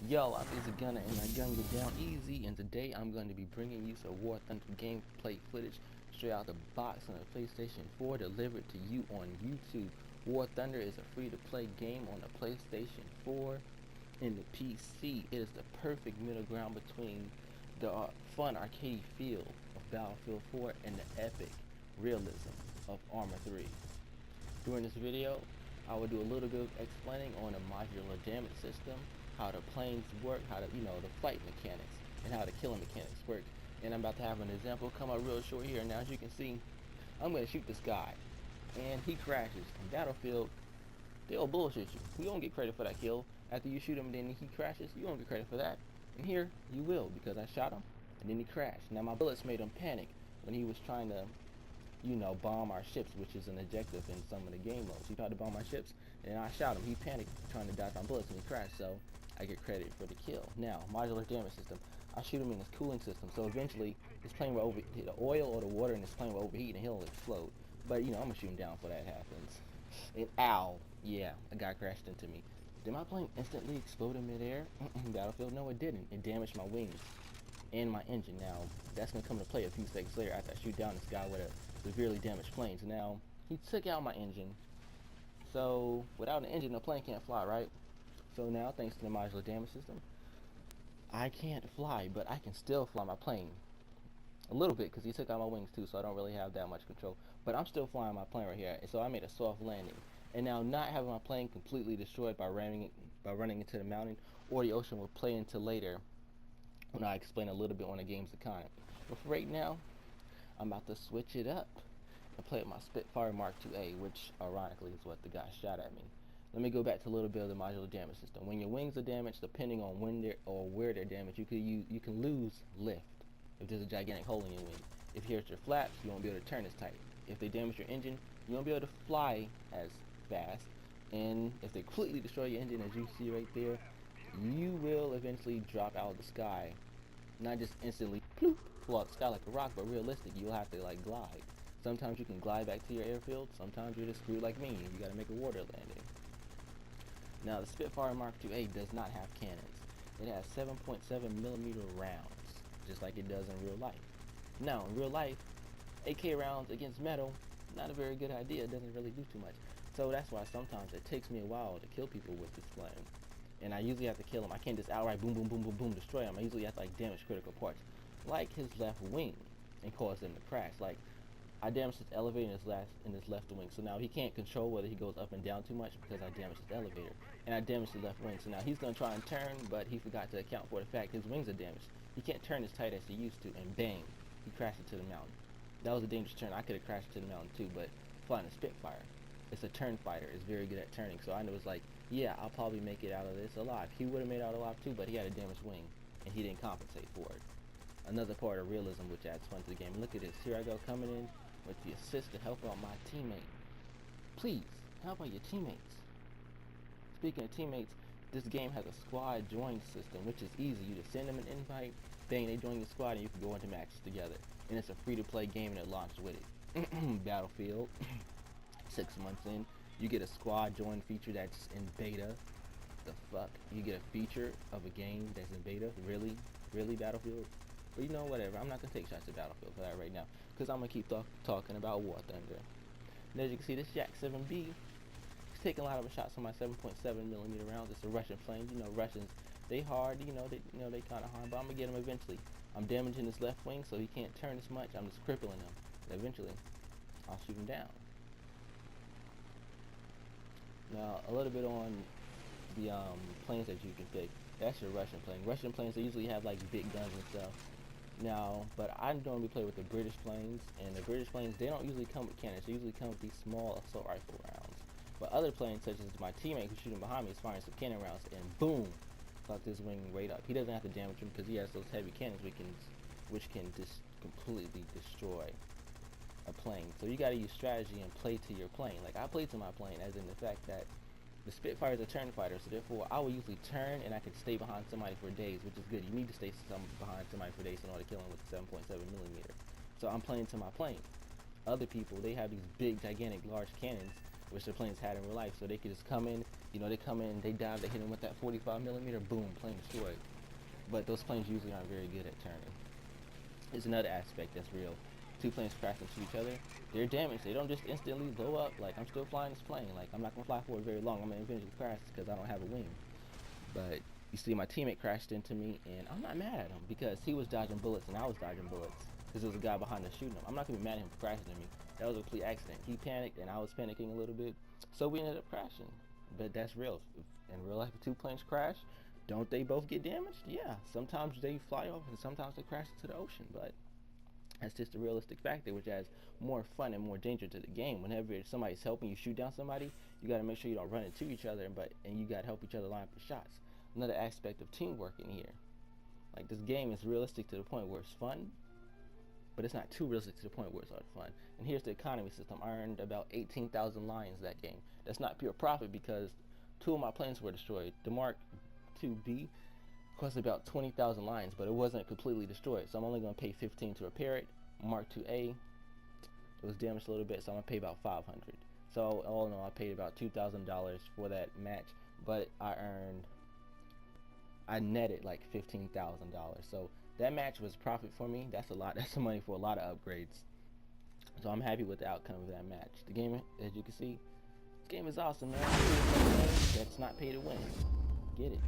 Yo, I'm Easy Gunner and I gun you down easy, and today I'm going to be bringing you some War Thunder gameplay footage straight out the box on the PlayStation 4 delivered to you on YouTube. War Thunder is a free-to-play game on the PlayStation 4 and the PC. It is the perfect middle ground between the fun arcade feel of Battlefield 4 and the epic realism of Arma 3. During this video, I will do a little bit of explaining on the modular damage system, how the planes work, how to, the flight mechanics, and how the killing mechanics work. And I'm about to have an example come up real short here. Now, as you can see, I'm going to shoot this guy, and he crashes. In Battlefield, they'll bullshit you. You don't get credit for that kill. After you shoot him and then he crashes, you don't get credit for that. And here, you will, because I shot him, and then he crashed. Now, my bullets made him panic when he was trying to bomb our ships, which is an objective in some of the game modes. He tried to bomb our ships, and I shot him. He panicked, trying to dodge my bullets, and he crashed, so I get credit for the kill. Now, modular damage system. I shoot him in his cooling system, so eventually his plane will overheat. The oil or the water in his plane will overheat, and he'll explode. But, I'm going to shoot him down before that happens. And ow, yeah, a guy crashed into me. Did my plane instantly explode in midair? Battlefield? No, it didn't. It damaged my wings and my engine. Now, that's going to come into play a few seconds later after I shoot down this guy with a severely damaged plane. So now, he took out my engine. So, without an engine, the plane can't fly, right? So now, thanks to the modular damage system, I can't fly, but I can still fly my plane. A little bit, because he took out my wings too, so I don't really have that much control. But I'm still flying my plane right here, and so I made a soft landing. And now, not having my plane completely destroyed by running into the mountain or the ocean will play into later when I explain a little bit on the game's economy. But for right now, I'm about to switch it up and play with my Spitfire Mark IIA, which ironically is what the guy shot at me. Let me go back to a little bit of the modular damage system. When your wings are damaged, depending on when they're or where they're damaged, you can lose lift if there's a gigantic hole in your wing. If you hurt your flaps, you won't be able to turn as tight. If they damage your engine, you won't be able to fly as fast. And if they completely destroy your engine, as you see right there, you will eventually drop out of the sky. Not just instantly ploop, fall out the sky like a rock, but realistic, you'll have to like glide. Sometimes you can glide back to your airfield, sometimes you're just screwed like me and you gotta make a water landing. Now the Spitfire Mark IIA does not have cannons. It has 7.7mm rounds, just like it does in real life. Now in real life, AK rounds against metal, not a very good idea, it doesn't really do too much. So that's why sometimes it takes me a while to kill people with this flame. And I usually have to kill him. I can't just outright boom, boom, boom, boom, boom, destroy him. I usually have to like damage critical parts, like his left wing, and cause him to crash. Like I damaged his elevator in his left wing, so now he can't control whether he goes up and down too much because I damaged his elevator, and I damaged his left wing. So now he's gonna try and turn, but he forgot to account for the fact his wings are damaged. He can't turn as tight as he used to, and bang, he crashed into the mountain. That was a dangerous turn. I could have crashed into the mountain too, but flying a Spitfire, it's a turn fighter. It's very good at turning, so I know it's like, yeah, I'll probably make it out of this alive. He would have made it out alive too, but he had a damaged wing, and he didn't compensate for it. Another part of realism which adds fun to the game. Look at this. Here I go coming in with the assist to help out my teammate. Please, help out your teammates. Speaking of teammates, this game has a squad join system, which is easy. You just send them an invite, bang, they join your squad, and you can go into matches together. And it's a free-to-play game and it launched with it. Battlefield, 6 months in, you get a squad join feature that's in beta. The fuck? You get a feature of a game that's in beta? Really? Really, Battlefield? But whatever. I'm not going to take shots at Battlefield for that right now, because I'm going to keep talking about War Thunder. And as you can see, this Yak 7B is taking a lot of shots on my 7.7mm rounds. It's a Russian plane. Russians, they hard. They kind of hard, but I'm going to get him eventually. I'm damaging his left wing, so he can't turn as much. I'm just crippling him. And eventually, I'll shoot him down. Now, a little bit on the planes that you can pick. That's your Russian plane. Russian planes, they usually have like big guns and stuff. Now, but I normally play with the British planes, and the British planes, they don't usually come with cannons. They usually come with these small assault rifle rounds. But other planes, such as my teammate who's shooting behind me, is firing some cannon rounds, and boom, fuck this wing right up. He doesn't have to damage him because he has those heavy cannons which can just completely destroy a plane. So you gotta use strategy and play to your plane. Like I play to my plane, as in the fact that the Spitfire is a turn fighter, so therefore I will usually turn and I can stay behind somebody for days, which is good. You need to stay behind somebody for days in order to kill him with the 7.7mm. So I'm playing to my plane. Other people, they have these big, gigantic, large cannons, which the planes had in real life. So they could just come in, you know, they come in, they dive, they hit them with that 45mm, boom, plane destroyed. But those planes usually aren't very good at turning. There's another aspect that's real. Two planes crash into each other, they're damaged. They don't just instantly blow up. Like, I'm still flying this plane. Like, I'm not gonna fly for it very long. I'm gonna eventually crash because I don't have a wing. But you see, my teammate crashed into me, and I'm not mad at him because he was dodging bullets and I was dodging bullets because there was a guy behind us shooting him. I'm not gonna be mad at him for crashing into me. That was a complete accident. He panicked and I was panicking a little bit, so we ended up crashing. But that's real. In real life, if two planes crash, don't they both get damaged? Yeah. Sometimes they fly off and sometimes they crash into the ocean. But that's just a realistic factor, which adds more fun and more danger to the game. Whenever somebody's helping you shoot down somebody, you got to make sure you don't run into each other, and you got to help each other line up the shots. Another aspect of teamwork in here. Like, this game is realistic to the point where it's fun, but it's not too realistic to the point where it's not fun. And here's the economy system. I earned about 18,000 lions that game. That's not pure profit because two of my planes were destroyed. The Mark IIB cost about 20,000 lions, but it wasn't completely destroyed, so I'm only going to pay 15 to repair it. Mark IIA, it was damaged a little bit, so I'm going to pay about 500. So all in all, I paid about $2,000 for that match, but I netted like $15,000. So that match was profit for me. That's a lot. That's some money for a lot of upgrades. So I'm happy with the outcome of that match. The game, as you can see, this game is awesome, man. That's not pay to win. Get it.